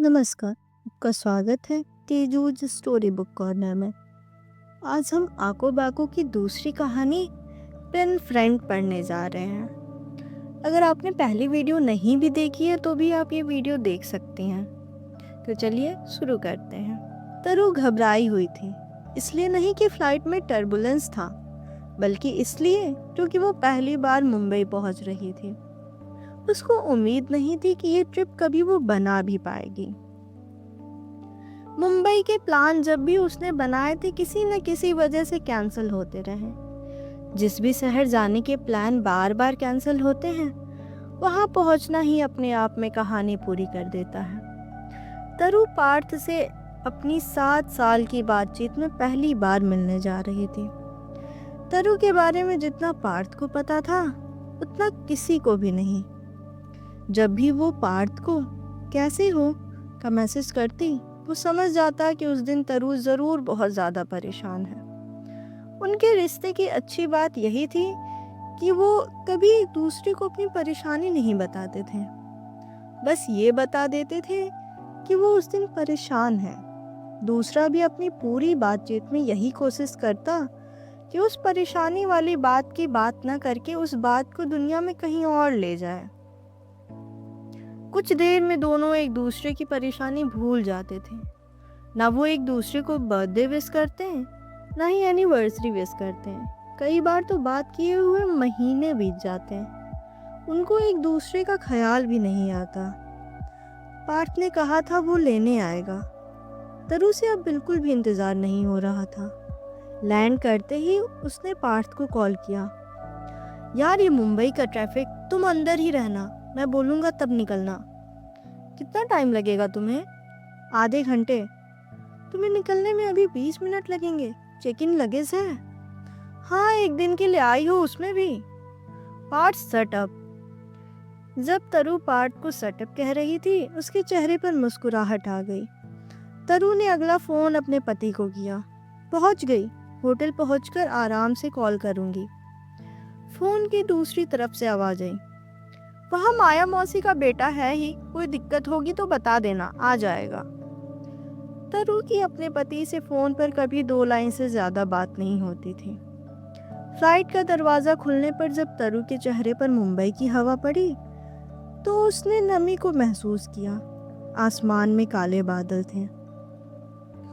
नमस्कार, आपका स्वागत है तेजूज स्टोरी बुक कॉर्नर में। आज हम आको बाको की दूसरी कहानी पेन फ्रेंड पढ़ने जा रहे हैं। अगर आपने पहली वीडियो नहीं भी देखी है तो भी आप ये वीडियो देख सकती हैं। तो चलिए शुरू करते हैं। तरु घबराई हुई थी, इसलिए नहीं कि फ्लाइट में टर्बुलेंस था, बल्कि इसलिए क्योंकि वो पहली बार मुंबई पहुंच रही थी। उसको उम्मीद नहीं थी कि ये ट्रिप कभी वो बना भी पाएगी। मुंबई के प्लान जब भी उसने बनाए थे किसी न किसी वजह से कैंसिल होते रहे। जिस भी शहर जाने के प्लान बार बार कैंसिल होते हैं, वहां पहुंचना ही अपने आप में कहानी पूरी कर देता है। तरु पार्थ से अपनी 7 साल की बातचीत में पहली बार मिलने जा रही थी। तरु के बारे में जितना पार्थ को पता था उतना किसी को भी नहीं। जब भी वो पार्थ को कैसे हो का मैसेज करती, वो समझ जाता कि उस दिन तरु जरूर बहुत ज्यादा परेशान है। उनके रिश्ते की अच्छी बात यही थी कि वो कभी एक दूसरे को अपनी परेशानी नहीं बताते थे, बस ये बता देते थे कि वो उस दिन परेशान है। दूसरा भी अपनी पूरी बातचीत में यही कोशिश करता कि उस परेशानी वाली बात की बात ना करके उस बात को दुनिया में कहीं और ले जाए। कुछ देर में दोनों एक दूसरे की परेशानी भूल जाते थे। ना वो एक दूसरे को बर्थडे विश करते हैं, ना ही एनिवर्सरी विश करते हैं। कई बार तो बात किए हुए महीने बीत जाते हैं, उनको एक दूसरे का ख्याल भी नहीं आता। पार्थ ने कहा था वो लेने आएगा। तरु से अब बिल्कुल भी इंतजार नहीं हो रहा था। लैंड करते ही उसने पार्थ को कॉल किया। यार, ये मुंबई का ट्रैफिक, तुम अंदर ही रहना, मैं बोलूँगा तब निकलना। कितना टाइम लगेगा तुम्हें? आधे घंटे। तुम्हें निकलने में अभी 20 मिनट लगेंगे। चेक इन लगेज है? हाँ, एक दिन के लिए आई हो उसमें भी। Part setup. जब तरु पार्ट को सेटअप कह रही थी, उसके चेहरे पर मुस्कुराहट आ गई। तरु ने अगला फोन अपने पति को किया। पहुंच गई, होटल पहुंचकर आराम से कॉल करूंगी। फोन की दूसरी तरफ से आवाज आई। वहाँ माया मौसी का बेटा है ही, कोई दिक्कत होगी तो बता देना, आ जाएगा। तरु की अपने पति से फोन पर कभी 2 लाइन से ज्यादा बात नहीं होती थी। फ्लाइट का दरवाजा खुलने पर जब तरु के चेहरे पर मुंबई की हवा पड़ी तो उसने नमी को महसूस किया। आसमान में काले बादल थे।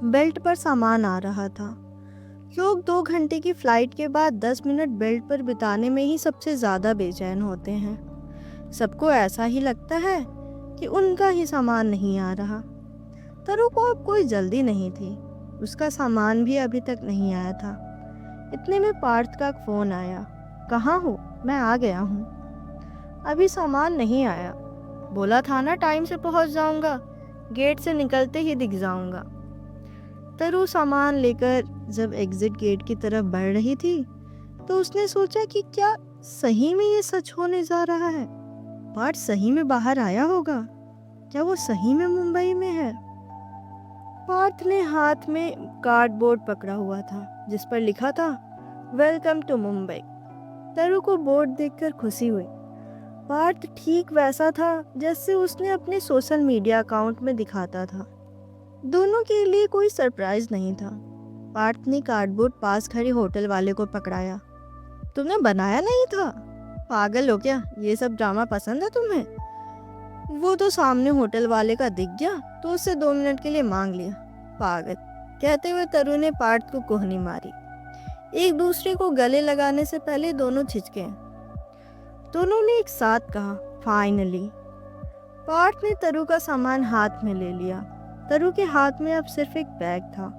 बेल्ट पर सामान आ रहा था। लोग 2 घंटे की फ्लाइट के बाद 10 मिनट बेल्ट पर बिताने में ही सबसे ज्यादा बेचैन होते हैं। सबको ऐसा ही लगता है कि उनका ही सामान नहीं आ रहा। तरु को अब कोई जल्दी नहीं थी, उसका सामान भी अभी तक नहीं आया था। इतने में पार्थ का फोन आया। कहाँ हो? मैं आ गया हूँ। अभी सामान नहीं आया। बोला था ना टाइम से पहुँच जाऊंगा, गेट से निकलते ही दिख जाऊंगा। तरु सामान लेकर जब एग्जिट गेट की तरफ बढ़ रही थी तो उसने सोचा कि क्या सही में ये सच होने जा रहा है? पार्थ सही में बाहर आया होगा? क्या वो सही में मुंबई में है? पार्थ ने हाथ में कार्डबोर्ड पकड़ा हुआ था जिस पर लिखा था वेलकम टू मुंबई। तरु को बोर्ड देखकर खुशी हुई। पार्थ ठीक वैसा था जैसे उसने अपने सोशल मीडिया अकाउंट में दिखाता था। दोनों के लिए कोई सरप्राइज नहीं था। पार्थ ने कार्डबोर्ड पास खड़े होटल वाले को पकड़ाया। तुमने बनाया नहीं था? पागल हो क्या? ये सब ड्रामा पसंद है तुम्हें? वो तो सामने होटल वाले का दिख गया तो उससे 2 मिनट के लिए मांग लिया। पागल, कहते हुए तरु ने पार्थ को कोहनी मारी। एक दूसरे को गले लगाने से पहले दोनों झिझके। दोनों ने एक साथ कहा, फाइनली। पार्थ ने तरु का सामान हाथ में ले लिया। तरु के हाथ में अब सिर्फ एक बैग था।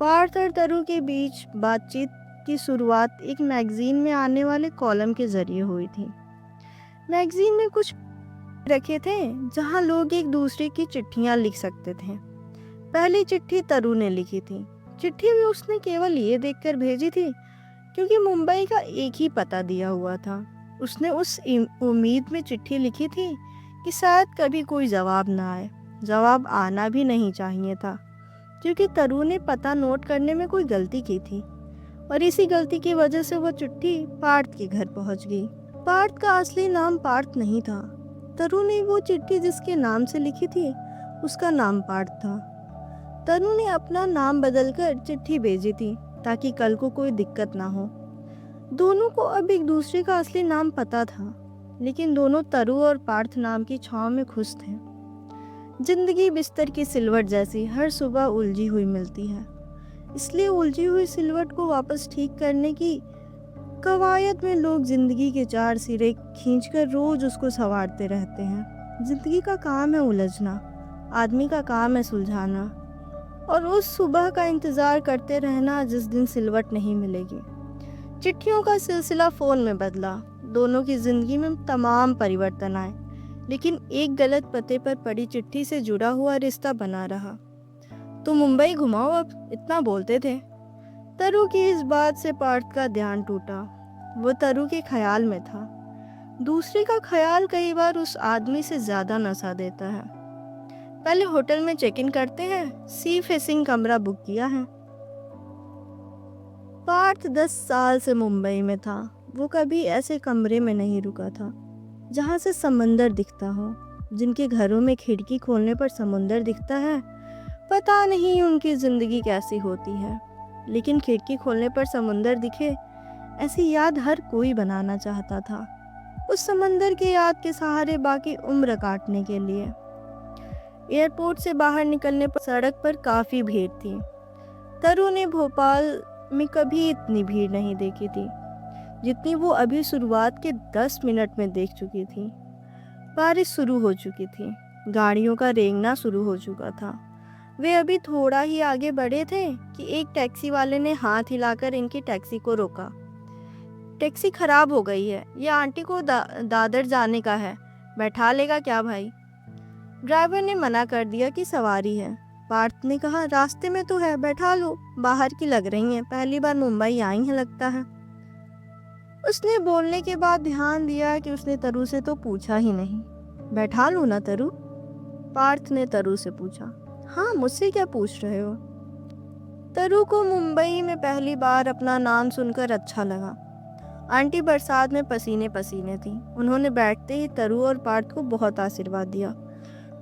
पार्थ और तरु के बीच बातचीत की शुरुआत एक मैगजीन में आने वाले कॉलम के जरिए हुई थी। मैगजीन में कुछ रखे थे जहां लोग एक दूसरे की चिट्ठियां लिख सकते थे। पहली चिट्ठी तरु ने लिखी थी। चिट्ठी भी उसने केवल ये देखकर भेजी थी क्योंकि मुंबई का एक ही पता दिया हुआ था। उसने उस उम्मीद में चिट्ठी लिखी थी कि शायद कभी कोई जवाब ना आए। जवाब आना भी नहीं चाहिए था क्योंकि तरु ने पता नोट करने में कोई गलती की थी और इसी गलती की वजह से वह चिट्ठी पार्थ के घर पहुंच गई। पार्थ का असली नाम पार्थ नहीं था। तरु ने वो चिट्ठी जिसके नाम से लिखी थी उसका नाम पार्थ था। तरु ने अपना नाम बदलकर चिट्ठी भेजी थी ताकि कल को कोई दिक्कत ना हो। दोनों को अब एक दूसरे का असली नाम पता था, लेकिन दोनों तरु और पार्थ नाम की छांव में खुश थे। जिंदगी बिस्तर की सिलवट जैसी हर सुबह उलझी हुई मिलती है, इसलिए उलझी हुई सिलवट को वापस ठीक करने की कवायद में लोग जिंदगी के चार सिरे खींचकर रोज उसको संवारते रहते हैं। जिंदगी का काम है उलझना, आदमी का काम है सुलझाना, और उस सुबह का इंतजार करते रहना जिस दिन सिलवट नहीं मिलेगी। चिट्ठियों का सिलसिला फोन में बदला, दोनों की जिंदगी में तमाम परिवर्तन आए, लेकिन एक गलत पते पर पड़ी चिट्ठी से जुड़ा हुआ रिश्ता बना रहा। तो मुंबई घुमाओ अब, इतना बोलते थे। तरु की इस बात से पार्थ का ध्यान टूटा। वो तरु के ख्याल में था। दूसरे का ख्याल कई बार उस आदमी से ज्यादा नशा देता है। पहले होटल में चेक इन करते हैं, सी फेसिंग कमरा बुक किया है। पार्थ 10 साल से मुंबई में था। वो कभी ऐसे कमरे में नहीं रुका था जहाँ से समंदर दिखता हो। जिनके घरों में खिड़की खोलने पर समुंदर दिखता है, पता नहीं उनकी जिंदगी कैसी होती है। लेकिन खिड़की खोलने पर समुंदर दिखे, ऐसी याद हर कोई बनाना चाहता था, उस समंदर की याद के सहारे बाकी उम्र काटने के लिए। एयरपोर्ट से बाहर निकलने पर सड़क पर काफी भीड़ थी। तरु ने भोपाल में कभी इतनी भीड़ नहीं देखी थी जितनी वो अभी शुरुआत के 10 मिनट में देख चुकी थी। बारिश शुरू हो चुकी थी, गाड़ियों का रेंगना शुरू हो चुका था। वे अभी थोड़ा ही आगे बढ़े थे कि एक टैक्सी वाले ने हाथ हिलाकर इनकी टैक्सी को रोका। टैक्सी खराब हो गई है, ये आंटी को दादर जाने का है, बैठा लेगा क्या भाई? ड्राइवर ने मना कर दिया कि सवारी है। पार्थ ने कहा, रास्ते में तो है, बैठा लो, बाहर की लग रही हैं, पहली बार मुंबई आई है लगता है। उसने बोलने के बाद ध्यान दिया कि उसने तरु से तो पूछा ही नहीं। बैठा लूं ना तरु? पार्थ ने तरु से पूछा। हाँ, मुझसे क्या पूछ रहे हो? तरु को मुंबई में पहली बार अपना नाम सुनकर अच्छा लगा। आंटी बरसात में पसीने पसीने थी। उन्होंने बैठते ही तरु और पार्थ को बहुत आशीर्वाद दिया।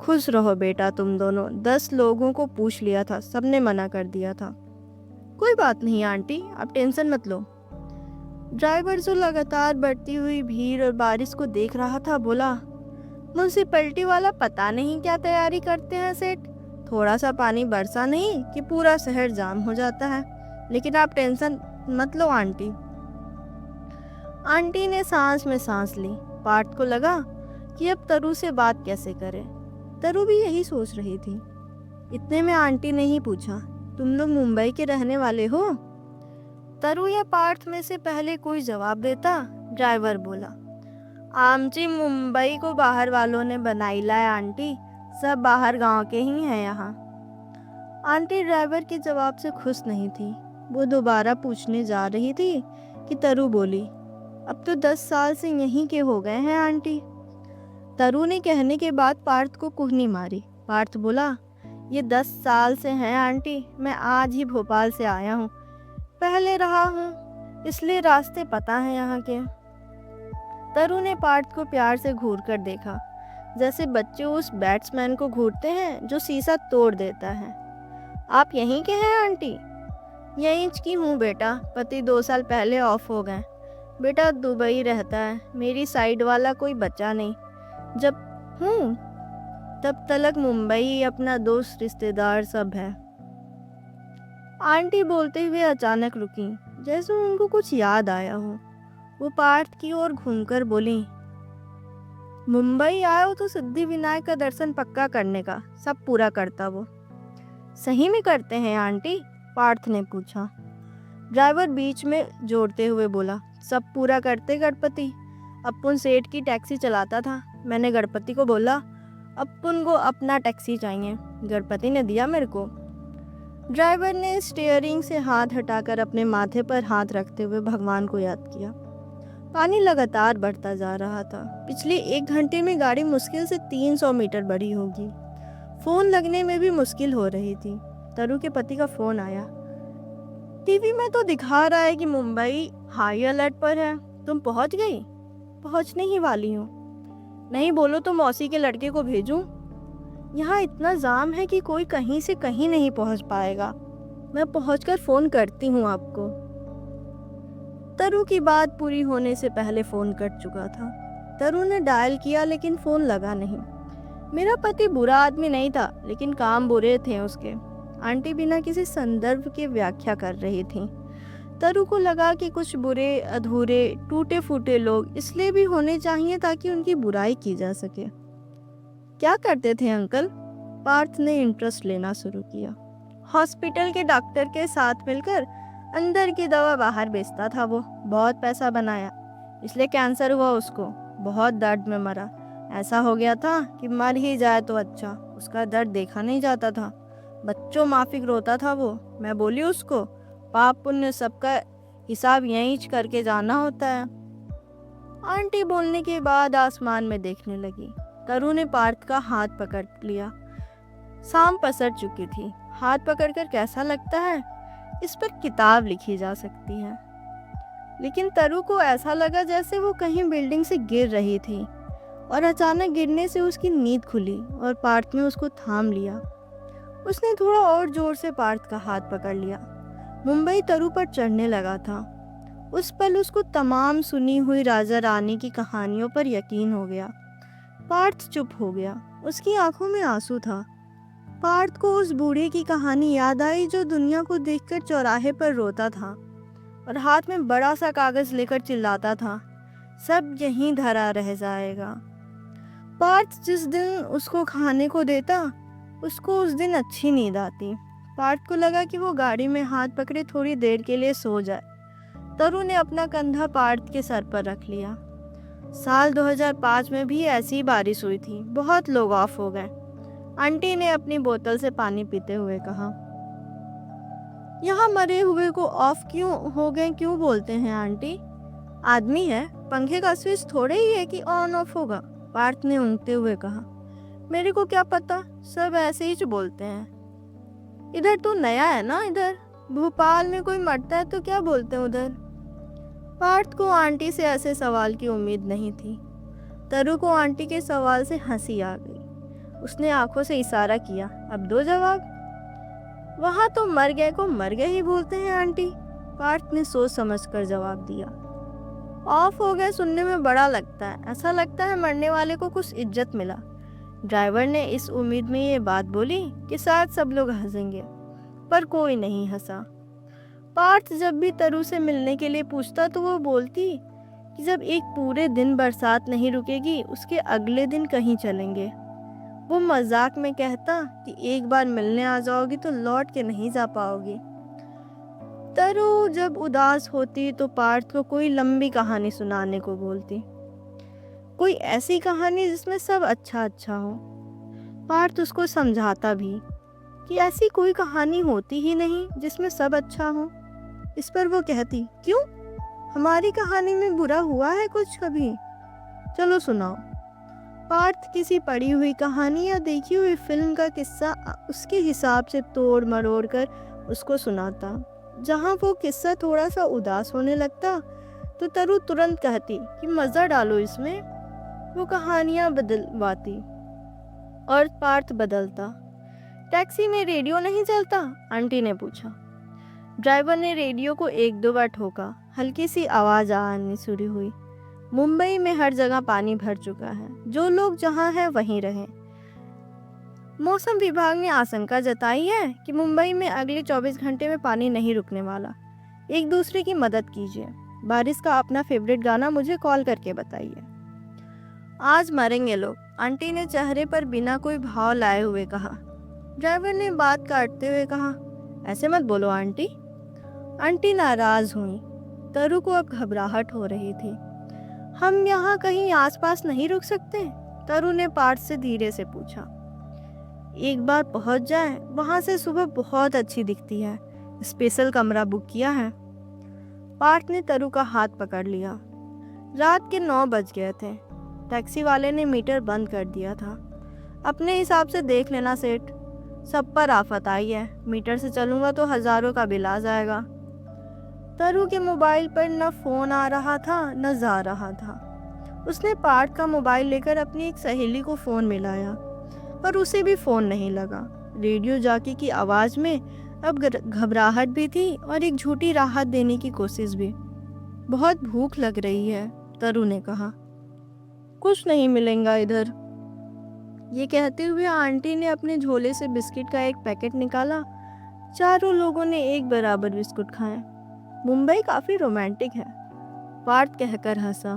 खुश रहो बेटा तुम दोनों। 10 लोगों को पूछ लिया था, सबने मना कर दिया था। कोई बात नहीं आंटी, आप टेंशन मत लो। ड्राइवर जो लगातार बढ़ती हुई भीड़ और बारिश को देख रहा था बोला, म्युनिसिपैलिटी वाला पता नहीं क्या तैयारी करते हैं सेठ। थोड़ा सा पानी बरसा नहीं कि पूरा शहर जाम हो जाता है, लेकिन आप टेंशन मत लो आंटी। आंटी ने सांस में सांस ली। पार्थ को लगा कि अब तरु से बात कैसे करे। तरु भी यही सोच रही थी। इतने में आंटी ने ही पूछा, तुम लोग मुंबई के रहने वाले हो? तरु या पार्थ में से पहले कोई जवाब देता। ड्राइवर बोला, आमची मुंबई को बाहर वालों ने बनाईला है आंटी, सब बाहर गांव के ही हैं यहाँ। आंटी ड्राइवर के जवाब से खुश नहीं थी। वो दोबारा पूछने जा रही थी कि तरु बोली, अब तो 10 साल से यहीं के हो गए हैं आंटी। तरु ने कहने के बाद पार्थ को कुहनी मारी। पार्थ बोला, ये 10 साल से हैं आंटी, मैं आज ही भोपाल से आया हूँ, पहले रहा हूँ, इसलिए रास्ते पता है यहाँ के। तरु ने पार्थ को प्यार से घूर कर देखा, जैसे बच्चे उस बैट्समैन को घूरते हैं जो शीशा तोड़ देता है। आप यहीं के हैं आंटी? यहीं की हूँ बेटा, पति 2 साल पहले ऑफ हो गए। बेटा दुबई रहता है, मेरी साइड वाला कोई बच्चा नहीं। जब हूँ तब तलक मुंबई, अपना दोस्त रिश्तेदार सब है। आंटी बोलते हुए अचानक रुकी, जैसे उनको कुछ याद आया हो। वो पार्थ की ओर घूमकर बोली, मुंबई आए हो तो सिद्धि विनायक का दर्शन पक्का करने का, सब पूरा करता वो। सही में करते हैं आंटी? पार्थ ने पूछा। ड्राइवर बीच में जोड़ते हुए बोला, सब पूरा करते गणपति। अपुन सेठ की टैक्सी चलाता था, मैंने गणपति को बोला अपुन को अपना टैक्सी चाहिए, गणपति ने दिया मेरे को। ड्राइवर ने स्टीयरिंग से हाथ हटाकर अपने माथे पर हाथ रखते हुए भगवान को याद किया। पानी लगातार बढ़ता जा रहा था। पिछले 1 घंटे में गाड़ी मुश्किल से 300 मीटर बढ़ी होगी। फोन लगने में भी मुश्किल हो रही थी। तरु के पति का फोन आया। टीवी में तो दिखा रहा है कि मुंबई हाई अलर्ट पर है, तुम पहुंच गई? पहुंचने ही वाली हूँ। नहीं बोलो तो मौसी के लड़के को भेजूं? यहाँ इतना जाम है कि कोई कहीं से कहीं नहीं पहुंच पाएगा। मैं पहुंचकर फ़ोन करती हूँ आपको। तरु की बात पूरी होने से पहले फ़ोन कट चुका था। तरु ने डायल किया लेकिन फ़ोन लगा नहीं। मेरा पति बुरा आदमी नहीं था, लेकिन काम बुरे थे उसके। आंटी बिना किसी संदर्भ के व्याख्या कर रही थी। तरु को लगा कि कुछ बुरे, अधूरे, टूटे फूटे लोग इसलिए भी होने चाहिए ताकि उनकी बुराई की जा सके। क्या करते थे अंकल? पार्थ ने इंटरेस्ट लेना शुरू किया। हॉस्पिटल के डॉक्टर के साथ मिलकर अंदर की दवा बाहर बेचता था वो। बहुत पैसा बनाया, इसलिए कैंसर हुआ उसको। बहुत दर्द में मरा। ऐसा हो गया था कि मर ही जाए तो अच्छा। उसका दर्द देखा नहीं जाता था। बच्चों माफिक रोता था वो। मैं बोली उसको, पाप पुण्य सबका हिसाब यहीं करके जाना होता है। आंटी बोलने के बाद आसमान में देखने लगी। तरु ने पार्थ का हाथ पकड़ लिया। शाम पसर चुकी थी। हाथ पकड़कर कैसा लगता है, इस पर किताब लिखी जा सकती है। लेकिन तरु को ऐसा लगा जैसे वो कहीं बिल्डिंग से गिर रही थी और अचानक गिरने से उसकी नींद खुली और पार्थ ने उसको थाम लिया। उसने थोड़ा और जोर से पार्थ का हाथ पकड़ लिया। मुंबई तरु पर चढ़ने लगा था। उस पल उसको तमाम सुनी हुई राजा रानी की कहानियों पर यकीन हो गया। पार्थ चुप हो गया। उसकी आंखों में आंसू था। पार्थ को उस बूढ़े की कहानी याद आई जो दुनिया को देखकर चौराहे पर रोता था और हाथ में बड़ा सा कागज लेकर चिल्लाता था, सब यहीं धरा रह जाएगा। पार्थ जिस दिन उसको खाने को देता, उसको उस दिन अच्छी नींद आती। पार्थ को लगा कि वो गाड़ी में हाथ पकड़े थोड़ी देर के लिए सो जाए। तरु ने अपना कंधा पार्थ के सर पर रख लिया। साल 2005 में भी ऐसी ही बारिश हुई थी। बहुत लोग ऑफ हो गए। आंटी ने अपनी बोतल से पानी पीते हुए कहा, यहाँ मरे हुए को ऑफ क्यों हो गए क्यों बोलते हैं आंटी? आदमी है, पंखे का स्विच थोड़े ही है कि ऑन ऑफ होगा। पार्थ ने ऊँगते हुए कहा, मेरे को क्या पता, सब ऐसे ही बोलते हैं। इधर तो नया है ना, इधर भोपाल में कोई मरता है तो क्या बोलते हैं उधर? पार्थ को आंटी से ऐसे सवाल की उम्मीद नहीं थी। तरु को आंटी के सवाल से हंसी आ गई। उसने आंखों से इशारा किया, अब दो जवाब। वहां तो मर गए को मर गए ही बोलते हैं आंटी। पार्थ ने सोच समझकर जवाब दिया। ऑफ हो गए सुनने में बड़ा लगता है, ऐसा लगता है मरने वाले को कुछ इज्जत मिला। ड्राइवर ने इस उम्मीद में ये बात बोली कि शायद सब लोग हंसेंगे, पर कोई नहीं हंसा। पार्थ जब भी तरु से मिलने के लिए पूछता तो वो बोलती कि जब एक पूरे दिन बरसात नहीं रुकेगी उसके अगले दिन कहीं चलेंगे। वो मजाक में कहता कि एक बार मिलने आ जाओगी तो लौट के नहीं जा पाओगी। तरु जब उदास होती तो पार्थ को कोई लंबी कहानी सुनाने को बोलती, कोई ऐसी कहानी जिसमें सब अच्छा अच्छा हो। पार्थ उसको समझाता भी कि ऐसी कोई कहानी होती ही नहीं जिसमें सब अच्छा हो। इस पर वो कहती, क्यों, हमारी कहानी में बुरा हुआ है कुछ कभी? चलो सुनाओ। पार्थ किसी पढ़ी हुई कहानी या देखी हुई फिल्म का किस्सा उसके हिसाब से तोड़ मरोड़ कर उसको सुनाता। जहाँ वो किस्सा थोड़ा सा उदास होने लगता तो तरु तुरंत कहती कि मज़ा डालो इसमें। वो कहानियाँ बदलवाती और पार्थ बदलता। टैक्सी में रेडियो नहीं चलता? आंटी ने पूछा। ड्राइवर ने रेडियो को एक दो बार ठोका। हल्की सी आवाज़ आनी शुरू हुई। मुंबई में हर जगह पानी भर चुका है, जो लोग जहाँ हैं वहीं रहें। मौसम विभाग ने आशंका जताई है कि मुंबई में अगले 24 घंटे में पानी नहीं रुकने वाला। एक दूसरे की मदद कीजिए। बारिश का अपना फेवरेट गाना मुझे कॉल करके बताइए। आज मरेंगे लोग, आंटी ने चेहरे पर बिना कोई भाव लाए हुए कहा। ड्राइवर ने बात काटते हुए कहा, ऐसे मत बोलो आंटी। आंटी नाराज हुई। तरु को अब घबराहट हो रही थी। हम यहाँ कहीं आसपास नहीं रुक सकते? तरु ने पार्थ से धीरे से पूछा। एक बार पहुँच जाए, वहाँ से सुबह बहुत अच्छी दिखती है। स्पेशल कमरा बुक किया है। पार्थ ने तरु का हाथ पकड़ लिया। रात के 9 बज गए थे। टैक्सी वाले ने मीटर बंद कर दिया था। अपने हिसाब से देख लेना सेठ, सब पर आफत आई है। मीटर से चलूँगा तो हज़ारों का बिल आ जाएगा। तरु के मोबाइल पर न फ़ोन आ रहा था न जा रहा था। उसने पार्थ का मोबाइल लेकर अपनी एक सहेली को फ़ोन मिलाया। पर उसे भी फ़ोन नहीं लगा। रेडियो जॉकी की आवाज़ में अब घबराहट भी थी और एक झूठी राहत देने की कोशिश भी। बहुत भूख लग रही है, तरु ने कहा। कुछ नहीं मिलेगा इधर। ये कहते हुए आंटी ने अपने झोले से बिस्किट का एक पैकेट निकाला। चारों लोगों ने एक बराबर बिस्कुट खाए। मुंबई काफ़ी रोमांटिक है, पार्थ कहकर हंसा।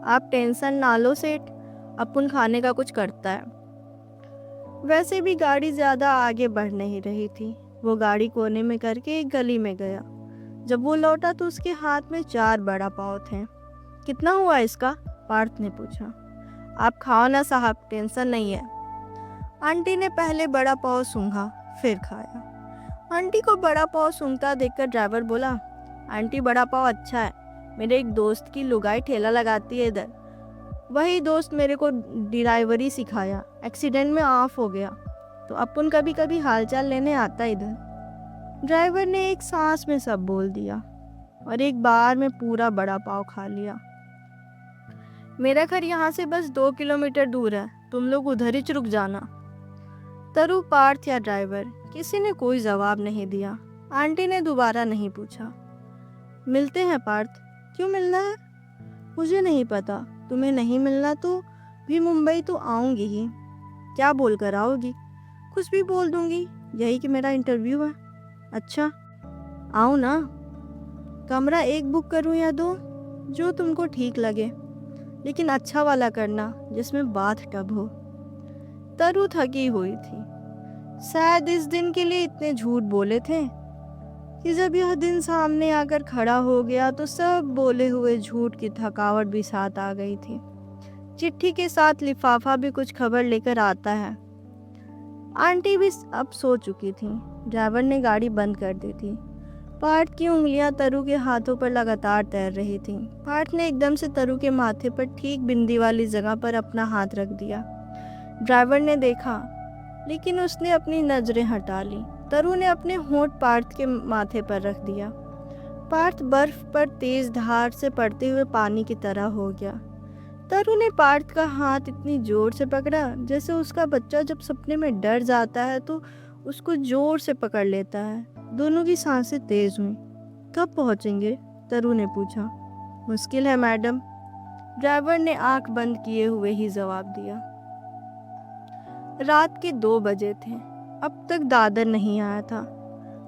आप टेंशन ना लो सेठ, अपुन खाने का कुछ करता है। वैसे भी गाड़ी ज़्यादा आगे बढ़ नहीं रही थी। वो गाड़ी कोने में करके एक गली में गया। जब वो लौटा तो उसके हाथ में 4 बड़ा पाव थे। कितना हुआ इसका? पार्थ ने पूछा। आप खाओ ना साहब, टेंशन नहीं है। आंटी ने पहले बड़ा पाव सूंघा, फिर खाया। आंटी को बड़ा पाव सूंघता देखकर ड्राइवर बोला, आंटी बड़ा पाव अच्छा है, मेरे एक दोस्त की लुगाई ठेला लगाती है इधर। वही दोस्त मेरे को ड्राइवरी सिखाया, एक्सीडेंट में ऑफ हो गया तो अपन कभी कभी हालचाल लेने आता इधर। ड्राइवर ने एक सांस में सब बोल दिया और एक बार में पूरा बड़ा पाव खा लिया। मेरा घर यहाँ से बस 2 किलोमीटर दूर है, तुम लोग उधर ही रुक जाना। तरु, पार्थ या ड्राइवर, किसी ने कोई जवाब नहीं दिया। आंटी ने दोबारा नहीं पूछा। मिलते हैं पार्थ। क्यों मिलना है? मुझे नहीं पता, तुम्हें नहीं मिलना तो भी मुंबई तो आऊँगी ही। क्या बोल कर आओगी? कुछ भी बोल दूँगी, यही कि मेरा इंटरव्यू है। अच्छा, आओ ना। कमरा एक बुक करूँ या 2? जो तुमको ठीक लगे, लेकिन अच्छा वाला करना जिसमें बाथ टब हो। तरु थकी हुई थी। शायद इस दिन के लिए इतने झूठ बोले थे कि जब यह दिन सामने आकर खड़ा हो गया तो सब बोले हुए झूठ की थकावट भी साथ आ गई थी। चिट्ठी के साथ लिफाफा भी कुछ खबर लेकर आता है। आंटी भी अब सो चुकी थी। ड्राइवर ने गाड़ी बंद कर दी थी। पार्थ की उंगलियां तरु के हाथों पर लगातार तैर रही थीं। पार्थ ने एकदम से तरु के माथे पर ठीक बिंदी वाली जगह पर अपना हाथ रख दिया। ड्राइवर ने देखा, लेकिन उसने अपनी नजरें हटा ली। तरु ने अपने होंठ पार्थ के माथे पर रख दिया। पार्थ बर्फ पर तेज धार से पड़ते हुए पानी की तरह हो गया। तरु ने पार्थ का हाथ इतनी जोर से पकड़ा जैसे उसका बच्चा जब सपने में डर जाता है तो उसको जोर से पकड़ लेता है। दोनों की सांसें तेज हुईं। कब पहुंचेंगे? तरु ने पूछा। मुश्किल है मैडम, ड्राइवर ने आंख बंद किए हुए ही जवाब दिया। रात के 2 बजे थे। अब तक दादर नहीं आया था।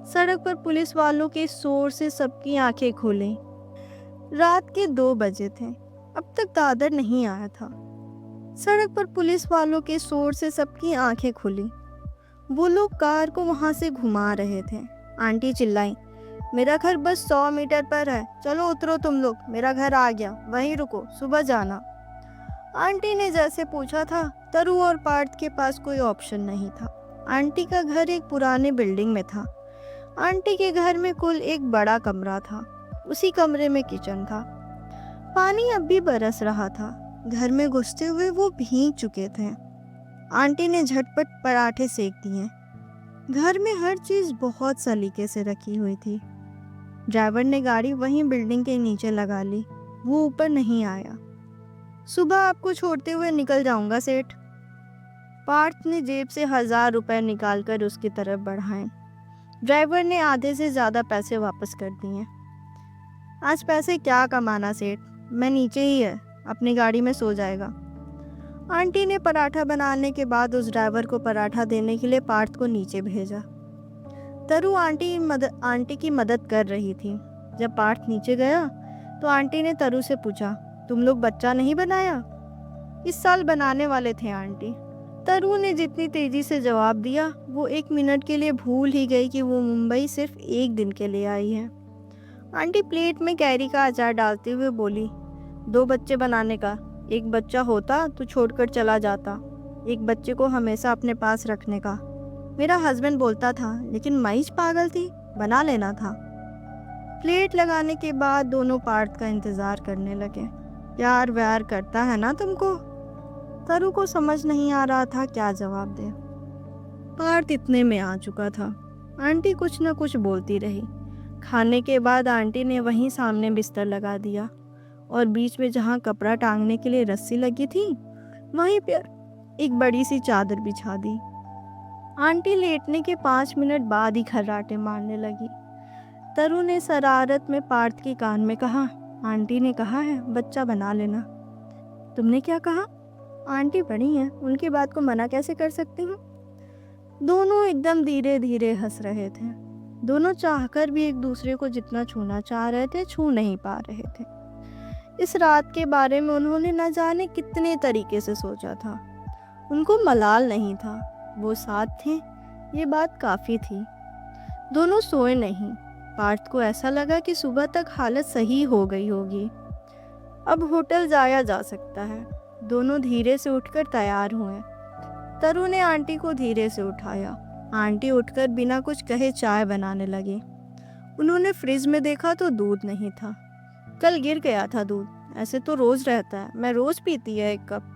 सड़क पर पुलिस वालों के शोर से सबकी आंखें खुली। रात के 2 बजे थे। अब तक दादर नहीं आया था। सड़क पर पुलिस वालों के शोर से सबकी आंखें खुली। वो लोग कार को वहां से घुमा रहे थे। आंटी चिल्लाई, मेरा घर बस 100 मीटर पर है, चलो उतरो तुम लोग, मेरा घर आ गया, वहीं रुको, सुबह जाना। आंटी ने जैसे पूछा था, तरु और पार्थ के पास कोई ऑप्शन नहीं था। आंटी का घर एक पुराने बिल्डिंग में था। आंटी के घर में कुल एक बड़ा कमरा था। उसी कमरे में किचन था। पानी अब भी बरस रहा था। घर में घुसते हुए वो भीग चुके थे। आंटी ने झटपट पराठे सेक दिए। घर में हर चीज बहुत सलीके से रखी हुई थी। ड्राइवर ने गाड़ी वहीं बिल्डिंग के नीचे लगा ली। वो ऊपर नहीं आया। सुबह आपको छोड़ते हुए निकल जाऊंगा सेठ। पार्थ ने जेब से 1000 रुपए निकालकर उसकी तरफ बढ़ाए। ड्राइवर ने आधे से ज्यादा पैसे वापस कर दिए। आज पैसे क्या कमाना सेठ, मैं नीचे ही है, अपनी गाड़ी में सो जाएगा। आंटी ने पराठा बनाने के बाद उस ड्राइवर को पराठा देने के लिए पार्थ को नीचे भेजा। तरु आंटी की मदद कर रही थी। जब पार्थ नीचे गया तो आंटी ने तरु से पूछा, तुम लोग बच्चा नहीं बनाया? इस साल बनाने वाले थे आंटी। तरु ने जितनी तेजी से जवाब दिया, वो 1 मिनट के लिए भूल ही गई कि वो मुंबई सिर्फ 1 दिन के लिए आई है। आंटी प्लेट में कैरी का अचार डालते हुए बोली, 2 बच्चे बनाने का, एक बच्चा होता तो छोड़कर चला जाता, एक बच्चे को हमेशा अपने पास रखने का। मेरा हस्बैंड बोलता था, लेकिन मईज पागल थी, बना लेना था। प्लेट लगाने के बाद दोनों पार्थ का इंतजार करने लगे। प्यार व्यार करता है ना तुमको? तरु को समझ नहीं आ रहा था क्या जवाब दे। पार्थ इतने में आ चुका था। आंटी कुछ न कुछ बोलती रही। खाने के बाद आंटी ने वहीं सामने बिस्तर लगा दिया और बीच में जहाँ कपड़ा टांगने के लिए रस्सी लगी थी वहीं पर एक बड़ी सी चादर बिछा दी। आंटी लेटने के 5 मिनट बाद ही खर्राटे मारने लगी। तरु ने शरारत में पार्थ के कान में कहा, आंटी ने कहा है बच्चा बना लेना। तुमने क्या कहा? आंटी बड़ी हैं, उनकी बात को मना कैसे कर सकती हूँ? दोनों एकदम धीरे धीरे हंस रहे थे। दोनों चाहकर भी एक दूसरे को जितना छूना चाह रहे थे छू नहीं पा रहे थे। इस रात के बारे में उन्होंने न जाने कितने तरीके से सोचा था। उनको मलाल नहीं था, वो साथ थे, ये बात काफ़ी थी। दोनों सोए नहीं। पार्थ को ऐसा लगा कि सुबह तक हालत सही हो गई होगी, अब होटल जाया जा सकता है। दोनों धीरे से उठकर तैयार हुए। तरु ने आंटी को धीरे से उठाया। आंटी उठकर बिना कुछ कहे चाय बनाने लगी। उन्होंने फ्रिज में देखा तो दूध नहीं था। कल गिर गया था दूध, ऐसे तो रोज रहता है, मैं रोज पीती है 1 कप।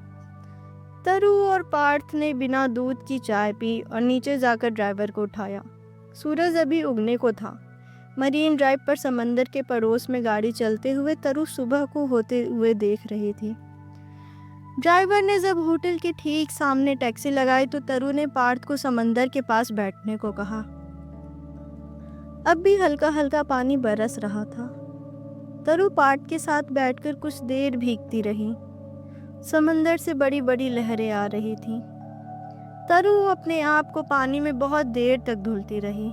तरु और पार्थ ने बिना दूध की चाय पी और नीचे जाकर ड्राइवर को उठाया। सूरज अभी उगने को था। मरीन ड्राइव पर समंदर के पड़ोस में गाड़ी चलते हुए तरु सुबह को होते हुए देख रही थी। ड्राइवर ने जब होटल के ठीक सामने टैक्सी लगाई तो तरु ने पार्थ को समंदर के पास बैठने को कहा। अब भी हल्का हल्का पानी बरस रहा था। तरु पार्थ के साथ बैठकर कुछ देर भीगती रही। समंदर से बड़ी बड़ी लहरें आ रही थीं। तरु अपने आप को पानी में बहुत देर तक धुलती रही,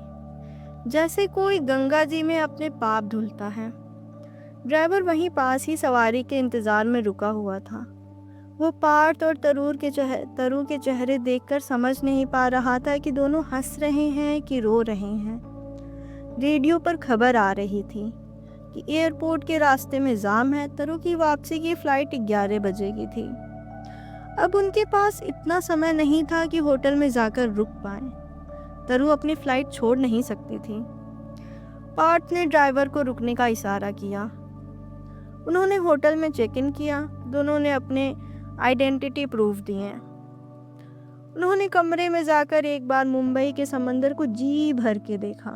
जैसे कोई गंगा जी में अपने पाप धुलता है। ड्राइवर वहीं पास ही सवारी के इंतजार में रुका हुआ था। वो पार्थ और तरु के चेहरे देखकर समझ नहीं पा रहा था कि दोनों हंस रहे हैं कि रो रहे हैं। रेडियो पर खबर आ रही थी कि एयरपोर्ट के रास्ते में जाम है। तरु की वापसी की फ्लाइट 11 बजे की थी। अब उनके पास इतना समय नहीं था कि होटल में जाकर रुक पाए। तरु अपनी फ्लाइट छोड़ नहीं सकती थी। पार्थ ने ड्राइवर को रुकने का इशारा किया। उन्होंने होटल में चेक इन किया। दोनों ने अपने आइडेंटिटी प्रूफ दिए। उन्होंने कमरे में जाकर एक बार मुंबई के समंदर को जी भर के देखा।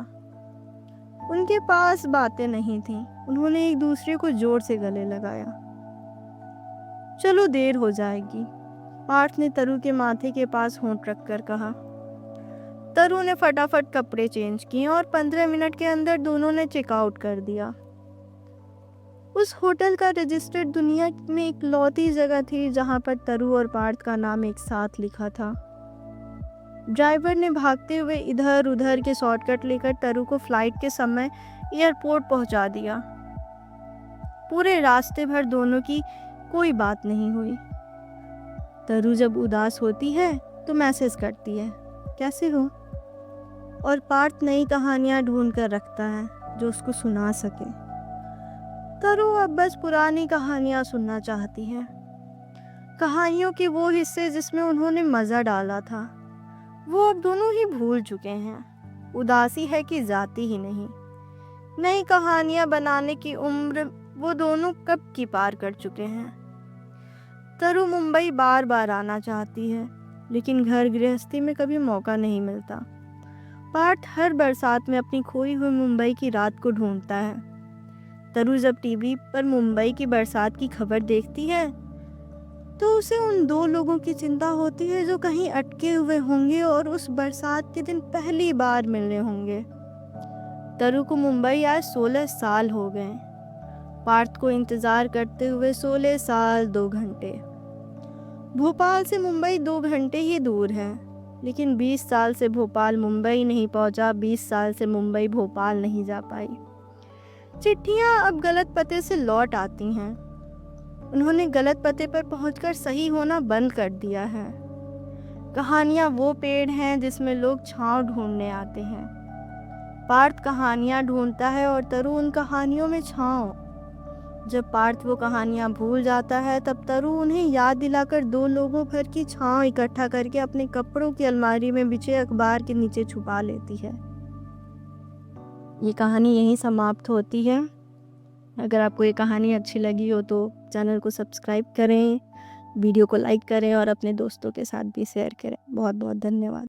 उनके पास बातें नहीं थीं। उन्होंने एक दूसरे को जोर से गले लगाया। चलो देर हो जाएगी, पार्थ ने तरु के माथे के पास होंठ रखकर कहा। तरु ने फटाफट कपड़े चेंज किए और 15 मिनट के अंदर दोनों ने चेकआउट कर दिया। उस होटल का रजिस्टर दुनिया में इकलौती जगह थी जहां पर तरु और पार्थ का नाम एक साथ लिखा था। ड्राइवर ने भागते हुए इधर उधर के शॉर्टकट लेकर तरु को फ्लाइट के समय एयरपोर्ट पहुंचा दिया। पूरे रास्ते भर दोनों की कोई बात नहीं हुई। तरु जब उदास होती है तो मैसेज करती है, कैसे हो? और पार्थ नई कहानियां ढूंढ कर रखता है जो उसको सुना सके। तरु अब बस पुरानी कहानियां सुनना चाहती है, कहानियों के वो हिस्से जिसमें उन्होंने मज़ा डाला था। वो अब दोनों ही भूल चुके हैं। उदासी है कि जाती ही नहीं। नई कहानियां बनाने की उम्र वो दोनों कब की पार कर चुके हैं। तरु मुंबई बार बार आना चाहती है, लेकिन घर गृहस्थी में कभी मौका नहीं मिलता। पार्थ हर बरसात में अपनी खोई हुई मुंबई की रात को ढूंढता है। तरु जब टीवी पर मुंबई की बरसात की खबर देखती है तो उसे उन 2 लोगों की चिंता होती है जो कहीं अटके हुए होंगे और उस बरसात के दिन पहली बार मिलने होंगे। तरु को मुंबई आज 16 साल हो गए। पार्थ को इंतजार करते हुए 16 साल 2 घंटे। भोपाल से मुंबई 2 घंटे ही दूर है, लेकिन 20 साल से भोपाल मुंबई नहीं पहुंचा। 20 साल से मुंबई भोपाल नहीं जा पाई। चिट्ठियां अब गलत पते से लौट आती हैं। उन्होंने गलत पते पर पहुंचकर सही होना बंद कर दिया है। कहानियां वो पेड़ हैं जिसमें लोग छांव ढूंढने आते हैं। पार्थ कहानियां ढूंढता है और तरु उन कहानियों में छांव। जब पार्थ वो कहानियां भूल जाता है तब तरु उन्हें याद दिलाकर 2 लोगों भर की छांव इकट्ठा करके अपने कपड़ों की अलमारी में बिछे अखबार के नीचे छुपा लेती है। ये कहानी यहीं समाप्त होती है। अगर आपको ये कहानी अच्छी लगी हो तो चैनल को सब्सक्राइब करें, वीडियो को लाइक करें और अपने दोस्तों के साथ भी शेयर करें। बहुत बहुत धन्यवाद।